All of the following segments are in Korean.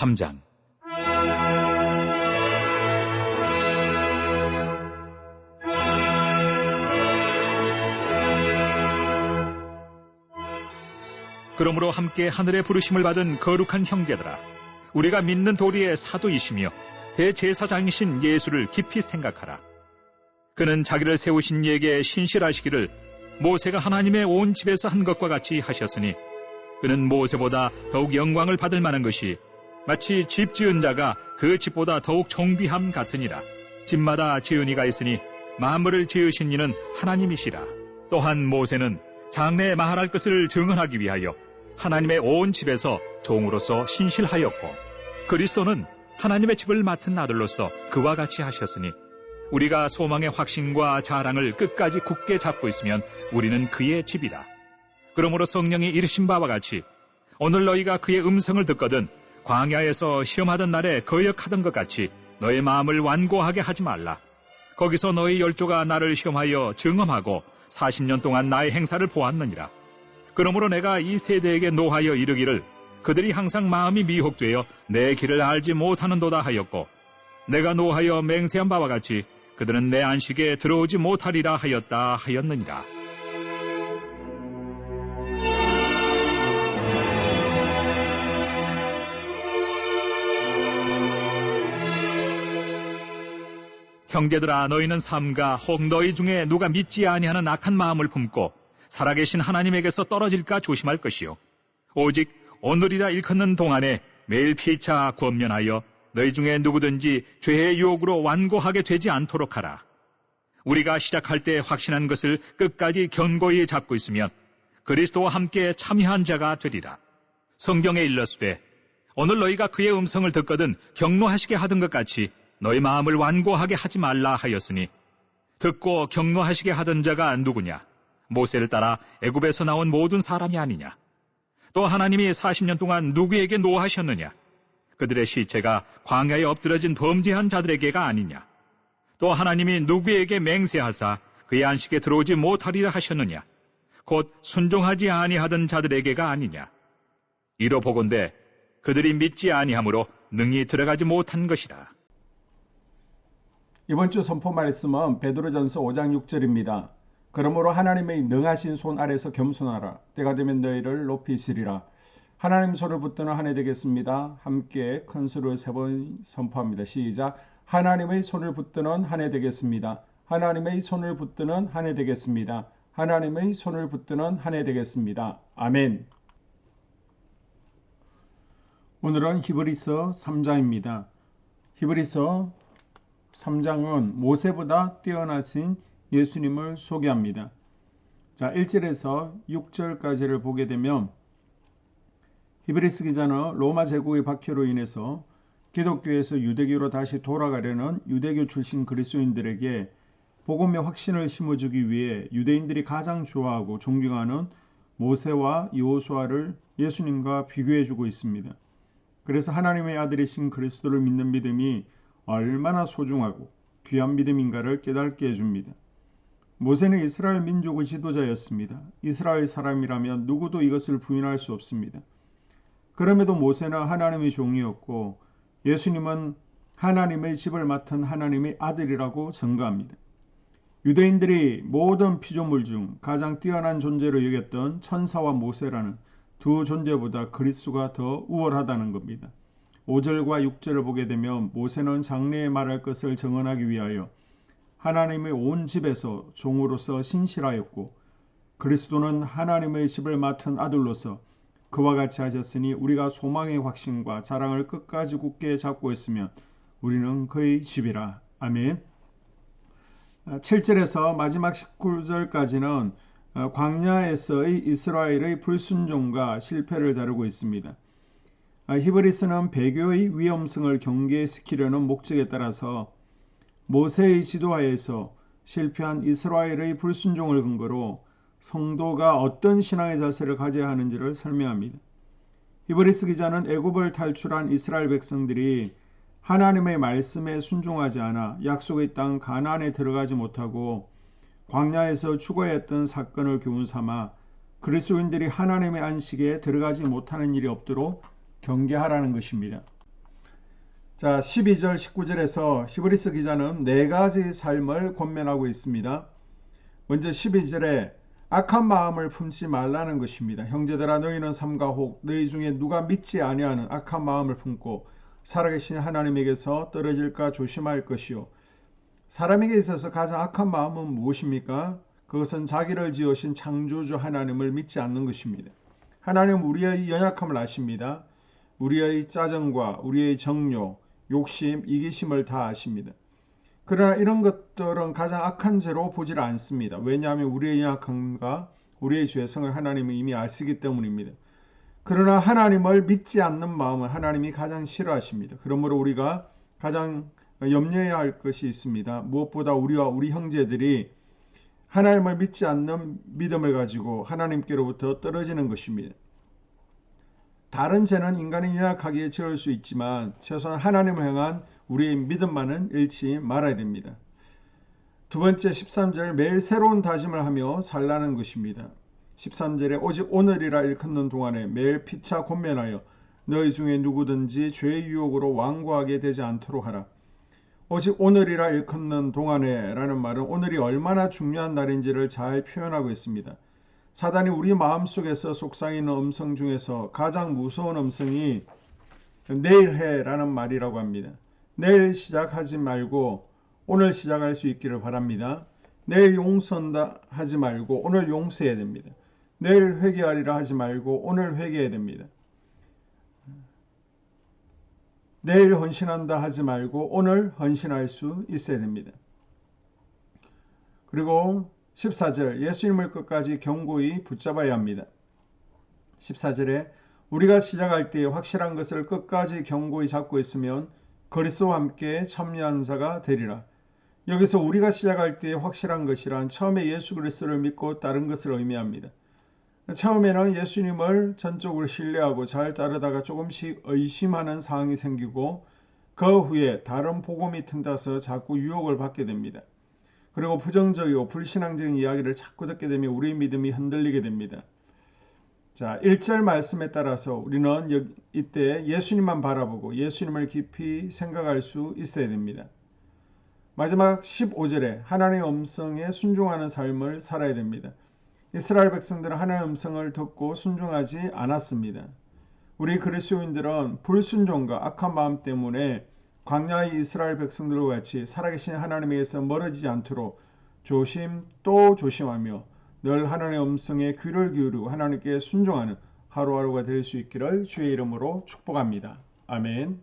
3장. 그러므로 함께 하늘의 부르심을 받은 거룩한 형제들아, 우리가 믿는 도리의 사도이시며 대제사장이신 예수를 깊이 생각하라. 그는 자기를 세우신 이에게 신실하시기를 모세가 하나님의 온 집에서 한 것과 같이 하셨으니, 그는 모세보다 더욱 영광을 받을 만한 것이 마치 집 지은 자가 그 집보다 더욱 정비함 같으니라. 집마다 지은이가 있으니 만물을 지으신 이는 하나님이시라. 또한 모세는 장래에 말할 것을 증언하기 위하여 하나님의 온 집에서 종으로서 신실하였고, 그리스도는 하나님의 집을 맡은 아들로서 그와 같이 하셨으니, 우리가 소망의 확신과 자랑을 끝까지 굳게 잡고 있으면 우리는 그의 집이라. 그러므로 성령이 이르신 바와 같이 오늘 너희가 그의 음성을 듣거든 광야에서 시험하던 날에 거역하던 것 같이 너의 마음을 완고하게 하지 말라. 거기서 너희 열조가 나를 시험하여 증언하고 40년 동안 나의 행사를 보았느니라. 그러므로 내가 이 세대에게 노하여 이르기를 그들이 항상 마음이 미혹되어 내 길을 알지 못하는도다 하였고, 내가 노하여 맹세한 바와 같이 그들은 내 안식에 들어오지 못하리라 하였다 하였느니라. 형제들아, 너희는 삼가 혹 너희 중에 누가 믿지 아니하는 악한 마음을 품고 살아계신 하나님에게서 떨어질까 조심할 것이요, 오직 오늘이라 일컫는 동안에 매일 피차 권면하여 너희 중에 누구든지 죄의 유혹으로 완고하게 되지 않도록 하라. 우리가 시작할 때 확신한 것을 끝까지 견고히 잡고 있으면 그리스도와 함께 참여한 자가 되리라. 성경에 일렀으되 오늘 너희가 그의 음성을 듣거든 경노하시게 하던 것 같이 너희 마음을 완고하게 하지 말라 하였으니, 듣고 경노하시게 하던 자가 누구냐? 모세를 따라 애굽에서 나온 모든 사람이 아니냐? 또 하나님이 40년 동안 누구에게 노하셨느냐? 그들의 시체가 광야에 엎드러진 범죄한 자들에게가 아니냐? 또 하나님이 누구에게 맹세하사 그의 안식에 들어오지 못하리라 하셨느냐? 곧 순종하지 아니하던 자들에게가 아니냐? 이로 보건대 그들이 믿지 아니하므로 능히 들어가지 못한 것이라. 이번 주 선포 말씀은 베드로전서 5장 6절입니다. 그러므로 하나님의 능하신 손 아래서 겸손하라. 때가 되면 너희를 높이시리라. 하나님 손을 붙드는 한 해 되겠습니다. 함께 큰 소리로 3번 선포합니다. 시작. 하나님의 손을 붙드는 한 해 되겠습니다. 하나님의 손을 붙드는 한 해 되겠습니다. 하나님의 손을 붙드는 한 해 되겠습니다. 아멘. 오늘은 히브리서 3장입니다. 히브리서 3장은 모세보다 뛰어나신 예수님을 소개합니다. 자, 1절에서 6절까지를 보게 되면 히브리스 기자는 로마 제국의 박해로 인해서 기독교에서 유대교로 다시 돌아가려는 유대교 출신 그리스도인들에게 복음의 확신을 심어주기 위해 유대인들이 가장 좋아하고 존경하는 모세와 여호수아를 예수님과 비교해주고 있습니다. 그래서 하나님의 아들이신 그리스도를 믿는 믿음이 얼마나 소중하고 귀한 믿음인가를 깨닫게 해줍니다. 모세는 이스라엘 민족의 지도자였습니다. 이스라엘 사람이라면 누구도 이것을 부인할 수 없습니다. 그럼에도 모세는 하나님의 종이었고 예수님은 하나님의 집을 맡은 하나님의 아들이라고 증거합니다. 유대인들이 모든 피조물 중 가장 뛰어난 존재로 여겼던 천사와 모세라는 두 존재보다 그리스도가 더 우월하다는 겁니다. 5절과 6절을 보게 되면 모세는 장래에 말할 것을 증언하기 위하여 하나님의 온 집에서 종으로서 신실하였고, 그리스도는 하나님의 집을 맡은 아들로서 그와 같이 하셨으니 우리가 소망의 확신과 자랑을 끝까지 굳게 잡고 있으면 우리는 그의 집이라. 아멘. 7절에서 마지막 19절까지는 광야에서의 이스라엘의 불순종과 실패를 다루고 있습니다. 히브리스는 배교의 위험성을 경계시키려는 목적에 따라서 모세의 지도하에서 실패한 이스라엘의 불순종을 근거로 성도가 어떤 신앙의 자세를 가져야 하는지를 설명합니다. 히브리스 기자는 애굽을 탈출한 이스라엘 백성들이 하나님의 말씀에 순종하지 않아 약속의 땅 가나안에 들어가지 못하고 광야에서 죽어야 했던 사건을 교훈 삼아 그리스도인들이 하나님의 안식에 들어가지 못하는 일이 없도록 경계하라는 것입니다. 자, 12절 19절에서 히브리서 기자는 네 가지 삶을 권면하고 있습니다. 먼저 12절에 악한 마음을 품지 말라는 것입니다. 형제들아 너희는 삼가 혹 너희 중에 누가 믿지 아니하는 악한 마음을 품고 살아계신 하나님에게서 떨어질까 조심할 것이요. 사람에게 있어서 가장 악한 마음은 무엇입니까? 그것은 자기를 지으신 창조주 하나님을 믿지 않는 것입니다. 하나님은 우리의 연약함을 아십니다. 우리의 짜증과 우리의 정욕, 욕심, 이기심을 다 아십니다. 그러나 이런 것들은 가장 악한 죄로 보질 않습니다. 왜냐하면 우리의 연약함과 우리의 죄성을 하나님은 이미 아시기 때문입니다. 그러나 하나님을 믿지 않는 마음은 하나님이 가장 싫어하십니다. 그러므로 우리가 가장 염려해야 할 것이 있습니다. 무엇보다 우리와 우리 형제들이 하나님을 믿지 않는 믿음을 가지고 하나님께로부터 떨어지는 것입니다. 다른 죄는 인간이 연약하게 지을 수 있지만 최소한 하나님을 향한 우리의 믿음만은 잃지 말아야 됩니다. 두 번째 13절 매일 새로운 다짐을 하며 살라는 것입니다. 13절에 오직 오늘이라 일컫는 동안에 매일 피차 권면하여 너희 중에 누구든지 죄의 유혹으로 완고하게 되지 않도록 하라. 오직 오늘이라 일컫는 동안에 라는 말은 오늘이 얼마나 중요한 날인지를 잘 표현하고 있습니다. 사단이 우리 마음속에서 속삭이는 음성 중에서 가장 무서운 음성이 내일 해 라는 말이라고 합니다. 내일 시작하지 말고 오늘 시작할 수 있기를 바랍니다. 내일 용서한다 하지 말고 오늘 용서해야 됩니다. 내일 회개하리라 하지 말고 오늘 회개해야 됩니다. 내일 헌신한다 하지 말고 오늘 헌신할 수 있어야 됩니다. 그리고 14절 예수님을 끝까지 견고히 붙잡아야 합니다. 14절에 우리가 시작할 때 확실한 것을 끝까지 견고히 잡고 있으면 그리스도와 함께 참여한 자가 되리라. 여기서 우리가 시작할 때 확실한 것이란 처음에 예수 그리스도를 믿고 따른 것을 의미합니다. 처음에는 예수님을 전적으로 신뢰하고 잘 따르다가 조금씩 의심하는 상황이 생기고 그 후에 다른 복음이 틈타서 자꾸 유혹을 받게 됩니다. 그리고 부정적이고 불신앙적인 이야기를 자꾸 듣게 되면 우리의 믿음이 흔들리게 됩니다. 자, 1절 말씀에 따라서 우리는 이때 예수님만 바라보고 예수님을 깊이 생각할 수 있어야 됩니다. 마지막 15절에 하나님의 음성에 순종하는 삶을 살아야 됩니다. 이스라엘 백성들은 하나님의 음성을 듣고 순종하지 않았습니다. 우리 그리스도인들은 불순종과 악한 마음 때문에 광야의 이스라엘 백성들과 같이 살아계신 하나님에게서 멀어지지 않도록 조심 또 조심하며 늘 하나님의 음성에 귀를 기울이고 하나님께 순종하는 하루하루가 될 수 있기를 주의 이름으로 축복합니다. 아멘.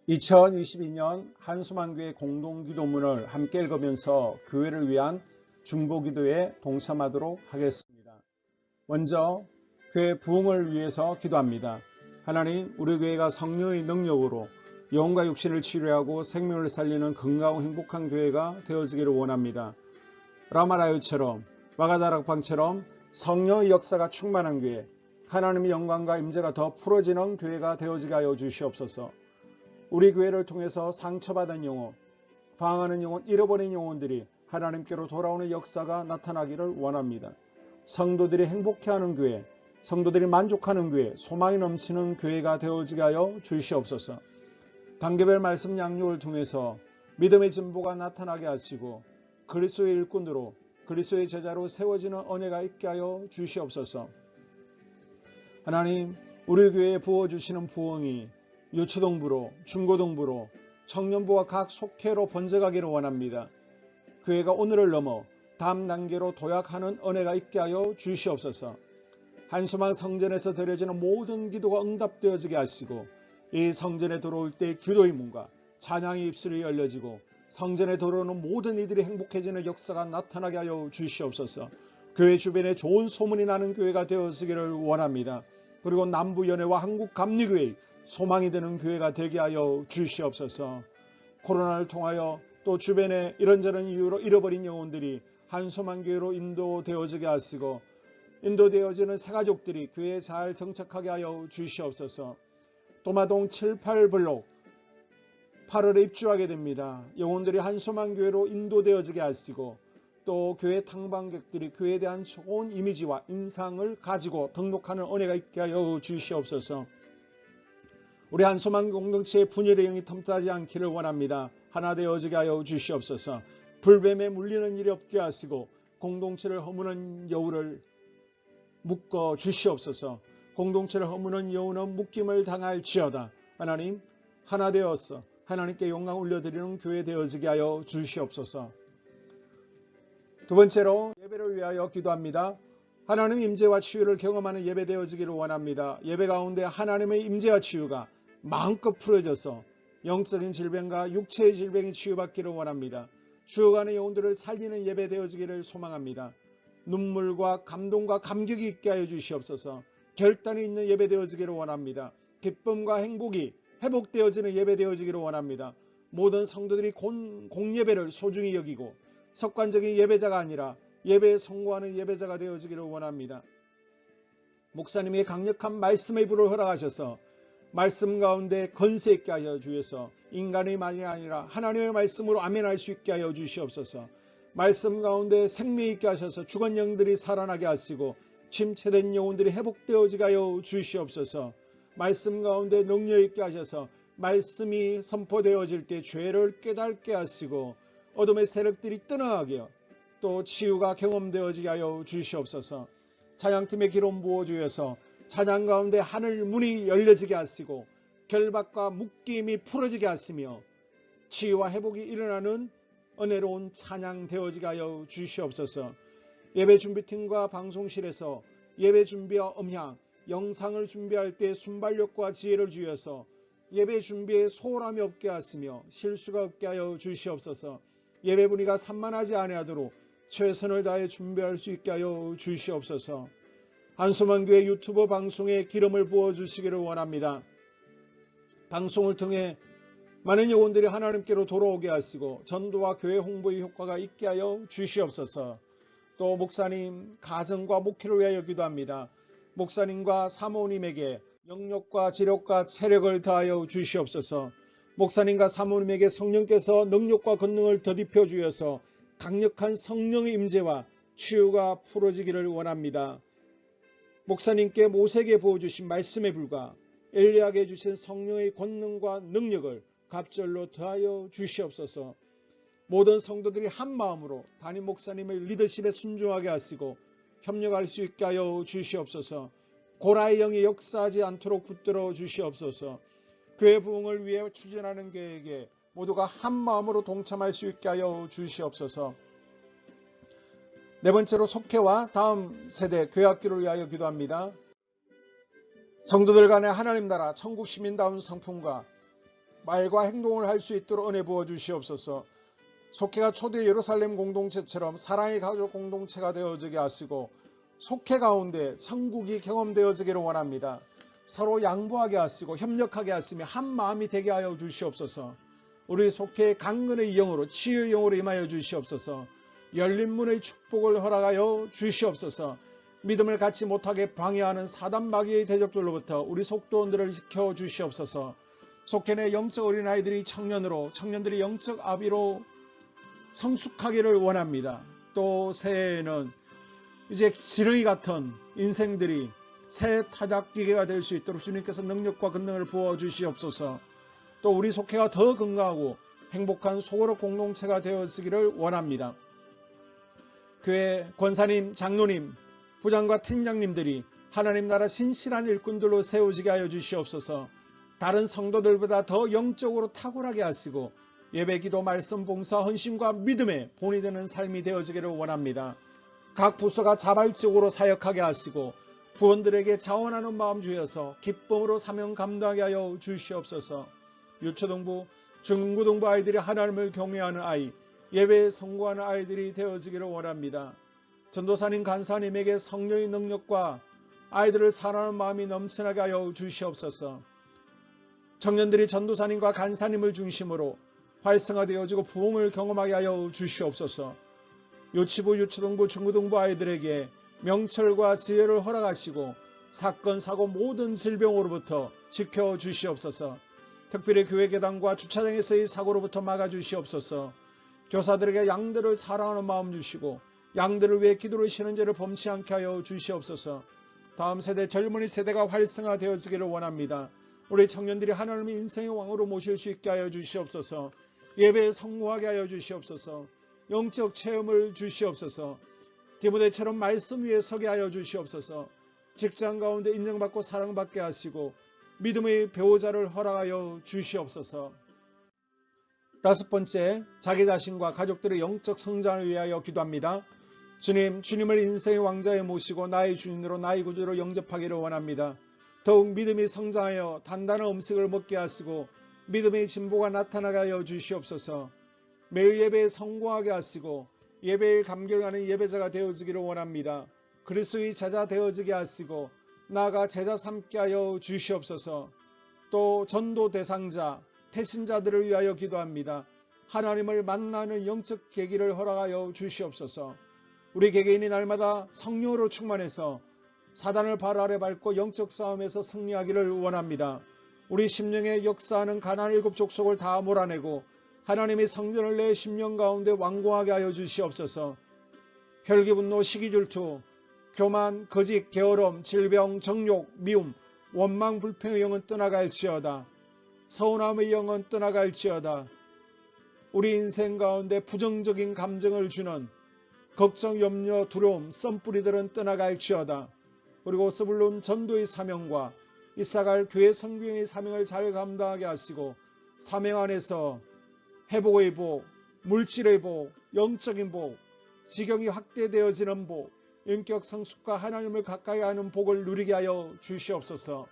2022년 한수만교회 공동기도문을 함께 읽으면서 교회를 위한 중보기도에 동참하도록 하겠습니다. 먼저 교회 부흥을 위해서 기도합니다. 하나님, 우리 교회가 성령의 능력으로 영과 육신을 치료하고 생명을 살리는 건강하고 행복한 교회가 되어지기를 원합니다. 라마라유처럼 와가다락방처럼 성령의 역사가 충만한 교회, 하나님의 영광과 임재가 더 풀어지는 교회가 되어지게 하여 주시옵소서. 우리 교회를 통해서 상처받은 영혼, 방황하는 영혼, 잃어버린 영혼들이 하나님께로 돌아오는 역사가 나타나기를 원합니다. 성도들이 행복해하는 교회, 성도들이 만족하는 교회, 소망이 넘치는 교회가 되어지게 하여 주시옵소서. 단계별 말씀 양육을 통해서 믿음의 진보가 나타나게 하시고 그리스도의 일꾼으로 그리스도의 제자로 세워지는 은혜가 있게 하여 주시옵소서. 하나님, 우리 교회에 부어주시는 부흥이 유초등부로, 중고등부로, 청년부와 각 속회로 번져가기를 원합니다. 교회가 오늘을 넘어 다음 단계로 도약하는 은혜가 있게 하여 주시옵소서. 한수만 성전에서 드려지는 모든 기도가 응답되어지게 하시고 이 성전에 들어올 때 기도의 문과 찬양의 입술이 열려지고 성전에 들어오는 모든 이들이 행복해지는 역사가 나타나게 하여 주시옵소서. 교회 주변에 좋은 소문이 나는 교회가 되어지기를 원합니다. 그리고 남부연회와 한국감리교회의 소망이 되는 교회가 되게 하여 주시옵소서. 코로나를 통하여 또 주변에 이런저런 이유로 잃어버린 영혼들이 한소만교회로 인도되어지게 하시고 인도되어지는 새가족들이 교회에 잘 정착하게 하여 주시옵소서. 도마동 7, 8블록 8월에 입주하게 됩니다. 영혼들이 한소만교회로 인도되어지게 하시고 또 교회 탕방객들이 교회에 대한 좋은 이미지와 인상을 가지고 등록하는 은혜가 있게 하여 주시옵소서. 우리 한소망 공동체의 분열의 영이 텀타지 않기를 원합니다. 하나 되어지게 하여 주시옵소서. 불뱀에 물리는 일이 없게 하시고 공동체를 허무는 여우를 묶어 주시옵소서. 공동체를 허무는 여우는 묶임을 당할지어다. 하나님, 하나 되어서 하나님께 영광 올려드리는 교회 되어지게 하여 주시옵소서. 두 번째로 예배를 위하여 기도합니다. 하나님 임재와 치유를 경험하는 예배 되어지기를 원합니다. 예배 가운데 하나님의 임재와 치유가 마음껏 풀어져서 영적인 질병과 육체의 질병이 치유받기를 원합니다. 죽어가는 영혼들을 살리는 예배 되어지기를 소망합니다. 눈물과 감동과 감격이 있게 하여 주시옵소서. 결단이 있는 예배 되어지기를 원합니다. 기쁨과 행복이 회복되어지는 예배 되어지기를 원합니다. 모든 성도들이 공예배를 소중히 여기고 석관적인 예배자가 아니라 예배에 성공하는 예배자가 되어지기를 원합니다. 목사님의 강력한 말씀의 불을 허락하셔서 말씀 가운데 건세 있게 하여 주셔서 인간의 말이 아니라 하나님의 말씀으로 아멘할 수 있게 하여 주시옵소서. 말씀 가운데 생명 있게 하셔서 죽은 영들이 살아나게 하시고 침체된 영혼들이 회복되어지게 하여 주시옵소서. 말씀 가운데 능력 있게 하셔서 말씀이 선포되어질 때 죄를 깨닫게 하시고 어둠의 세력들이 떠나가게 또 치유가 경험되어지게 하여 주시옵소서. 찬양팀의 기름 부어주셔서 찬양 가운데 하늘 문이 열려지게 하시고 결박과 묶임이 풀어지게 하시며 치유와 회복이 일어나는 은혜로운 찬양 되어지게 하여 주시옵소서. 예배 준비팀과 방송실에서 예배 준비와 음향, 영상을 준비할 때 순발력과 지혜를 주셔서 예배 준비에 소홀함이 없게 하시며 실수가 없게 하여 주시옵소서. 예배 분위기가 산만하지 아니하도록 최선을 다해 준비할 수 있게 하여 주시옵소서. 한소망교회 유튜브 방송에 기름을 부어주시기를 원합니다. 방송을 통해 많은 영혼들이 하나님께로 돌아오게 하시고 전도와 교회 홍보의 효과가 있게 하여 주시옵소서. 또 목사님 가정과 목회를 위하여 기도합니다. 목사님과 사모님에게 영력과 지력과 체력을 더하여 주시옵소서. 목사님과 사모님에게 성령께서 능력과 권능을 더딥혀 주셔서 강력한 성령의 임재와 치유가 풀어지기를 원합니다. 목사님께 모세에게 부어주신 말씀에 불과 엘리야에게 주신 성령의 권능과 능력을 갑절로 더하여 주시옵소서. 모든 성도들이 한 마음으로 담임 목사님의 리더십에 순종하게 하시고 협력할 수 있게 하여 주시옵소서. 고라의 영이 역사하지 않도록 붙들어 주시옵소서. 교회 부흥을 위해 추진하는 계획에 모두가 한 마음으로 동참할 수 있게 하여 주시옵소서. 네 번째로 속회와 다음 세대 교회학교를 위하여 기도합니다. 성도들 간의 하나님 나라 천국 시민다운 성품과 말과 행동을 할 수 있도록 은혜 부어 주시옵소서. 속회가 초대 예루살렘 공동체처럼 사랑의 가족 공동체가 되어지게 하시고 속회 가운데 천국이 경험되어지기를 원합니다. 서로 양보하게 하시고 협력하게 하시며 한 마음이 되게 하여 주시옵소서. 우리 속회의 강건의 영으로 치유의 영으로 임하여 주시옵소서. 열린 문의 축복을 허락하여 주시옵소서. 믿음을 갖지 못하게 방해하는 사단 마귀의 대적들로부터 우리 속도원들을 지켜 주시옵소서. 속회 내 영적 어린아이들이 청년들이 영적 아비로 성숙하기를 원합니다. 또 새해에는 이제 지렁이 같은 인생들이 새 타작기계가 될 수 있도록 주님께서 능력과 권능을 부어 주시옵소서. 또 우리 속회가 더 건강하고 행복한 소그룹 공동체가 되었기를 원합니다. 교회 권사님, 장로님, 부장과 팀장님들이 하나님 나라 신실한 일꾼들로 세워지게 하여 주시옵소서. 다른 성도들보다 더 영적으로 탁월하게 하시고 예배기도 말씀 봉사 헌신과 믿음에 본이 되는 삶이 되어지기를 원합니다. 각 부서가 자발적으로 사역하게 하시고 부원들에게 자원하는 마음 주셔서 기쁨으로 사명 감당하게 하여 주시옵소서. 유초등부, 중고등부 아이들이 하나님을 경외하는 아이, 예배에 성공하는 아이들이 되어지기를 원합니다. 전도사님, 간사님에게 성령의 능력과 아이들을 사랑하는 마음이 넘쳐나게 하여 주시옵소서. 청년들이 전도사님과 간사님을 중심으로 활성화되어지고 부흥을 경험하게 하여 주시옵소서. 유치부, 유초등부, 중고등부 아이들에게 명철과 지혜를 허락하시고 사건, 사고 모든 질병으로부터 지켜주시옵소서. 특별히 교회 계단과 주차장에서의 사고로부터 막아주시옵소서. 교사들에게 양들을 사랑하는 마음 주시고 양들을 위해 기도를 쉬는 죄를 범치 않게 하여 주시옵소서. 다음 세대 젊은이 세대가 활성화되어지기를 원합니다. 우리 청년들이 하나님의 인생의 왕으로 모실 수 있게 하여 주시옵소서. 예배에 성공하게 하여 주시옵소서. 영적 체험을 주시옵소서. 디모데처럼 말씀 위에 서게 하여 주시옵소서. 직장 가운데 인정받고 사랑받게 하시고 믿음의 배우자를 허락하여 주시옵소서. 다섯 번째, 자기 자신과 가족들의 영적 성장을 위하여 기도합니다. 주님, 주님을 인생의 왕자에 모시고 나의 주인으로 나의 구주로 영접하기를 원합니다. 더욱 믿음이 성장하여 단단한 음식을 먹게 하시고 믿음의 진보가 나타나게 하여 주시옵소서. 매일 예배에 성공하게 하시고 예배에 감격하는 예배자가 되어지기를 원합니다. 그리스도의 제자 되어지게 하시고 나아가 제자 삼게 하여 주시옵소서. 또 전도 대상자, 태신자들을 위하여 기도합니다. 하나님을 만나는 영적 계기를 허락하여 주시옵소서. 우리 개개인이 날마다 성령으로 충만해서 사단을 발 아래 밟고 영적 싸움에서 승리하기를 원합니다. 우리 심령에 역사하는 가나안 7족속을 다 몰아내고 하나님의 성전을 내 심령 가운데 완공하게 하여 주시옵소서. 혈기, 분노, 시기, 질투, 교만, 거짓, 게으름, 질병, 정욕, 미움, 원망, 불평의 영은 떠나갈지어다. 서운함의 영은 떠나갈지어다. 우리 인생 가운데 부정적인 감정을 주는 걱정, 염려, 두려움, 썸뿌리들은 떠나갈지어다. 그리고 스불론 전도의 사명과 이사갈 교회 성경의 사명을 잘 감당하게 하시고 사명 안에서 회복의 복, 물질의 복, 영적인 복, 지경이 확대되어지는 복, 인격 성숙과 하나님을 가까이 하는 복을 누리게 하여 주시옵소서.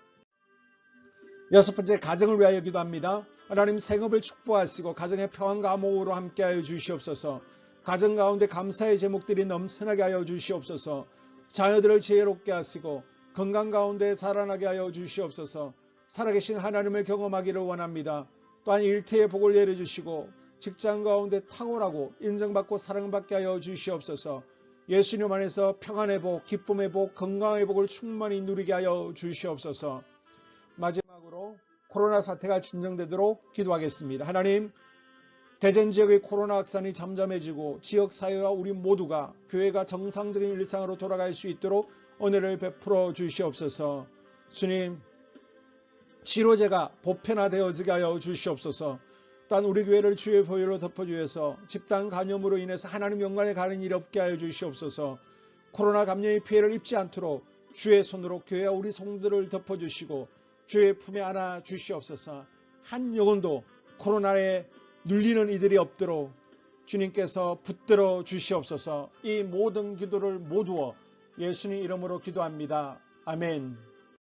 여섯 번째, 가정을 위하여 기도합니다. 하나님 생업을 축복하시고 가정의 평안과 암호로 함께하여 주시옵소서. 가정 가운데 감사의 제목들이 넘쳐나게 하여 주시옵소서. 자녀들을 지혜롭게 하시고 건강 가운데 자라나게 하여 주시옵소서. 살아계신 하나님을 경험하기를 원합니다. 또한 일태의 복을 내려주시고 직장 가운데 탁월하고 인정받고 사랑받게 하여 주시옵소서. 예수님 안에서 평안의 복, 기쁨의 복, 건강의 복을 충만히 누리게 하여 주시옵소서. 마지막으로 코로나 사태가 진정되도록 기도하겠습니다. 하나님, 대전 지역의 코로나 확산이 잠잠해지고 지역사회와 우리 모두가 교회가 정상적인 일상으로 돌아갈 수 있도록 은혜를 베풀어 주시옵소서. 주님, 치료제가 보편화되어지게 하여 주시옵소서. 또한 우리 교회를 주의 보혈로 덮어주셔서 집단 감염으로 인해서 하나님 영광에 가는 일 없게 하여 주시옵소서. 코로나 감염의 피해를 입지 않도록 주의 손으로 교회와 우리 성도들을 덮어주시고 주의 품에 안아 주시옵소서. 한 영혼도 코로나에 눌리는 이들이 없도록 주님께서 붙들어 주시옵소서. 이 모든 기도를 모두어 예수님 이름으로 기도합니다. 아멘.